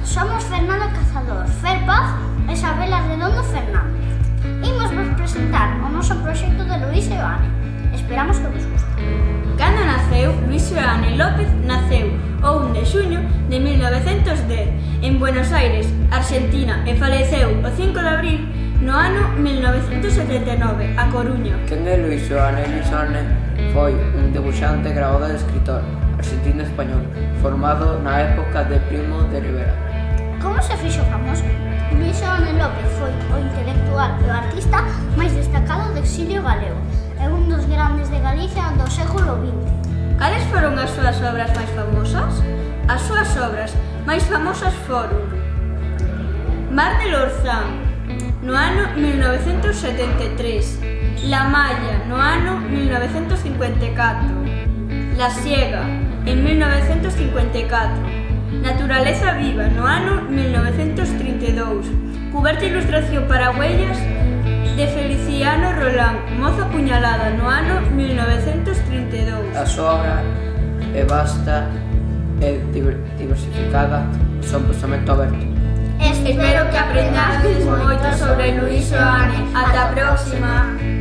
somos Fernando Cazador, Fer Paz e Isabela Redondo Fernández. Imos vos presentar o noso proxecto de Luís e Joane. Esperamos que vos guste. Cando naceu, Luís Joane López naceu o 1 de xuño de 1910 en Buenos Aires, Argentina, e faleceu o 5 de abril no ano 1979, a Coruña. Quen é Luís Joane? Luís Joane foi un debuxante, gravador e escritor argentino-español, formado na época de Primo de Rivera. Como se fixo famoso? Luís Joane López foi o intelectual e o artista máis destacado do exilio galego e un dos grandes de Galicia do século XX. Cales foron as súas obras máis famosas? As súas obras máis famosas foron Mar del Orzán, no ano 1973, La Malla, no ano 1954, La Siega, en 1954, Naturaleza Viva, no ano 1932, Cuberta e ilustración para huellas de Feliciano Roland, Moza apuñalada, no ano 1932. A súa obra é vasta e diversificada, son pensamento aberto. Espero que aprendades moito sobre Luís Joane. Ata a próxima!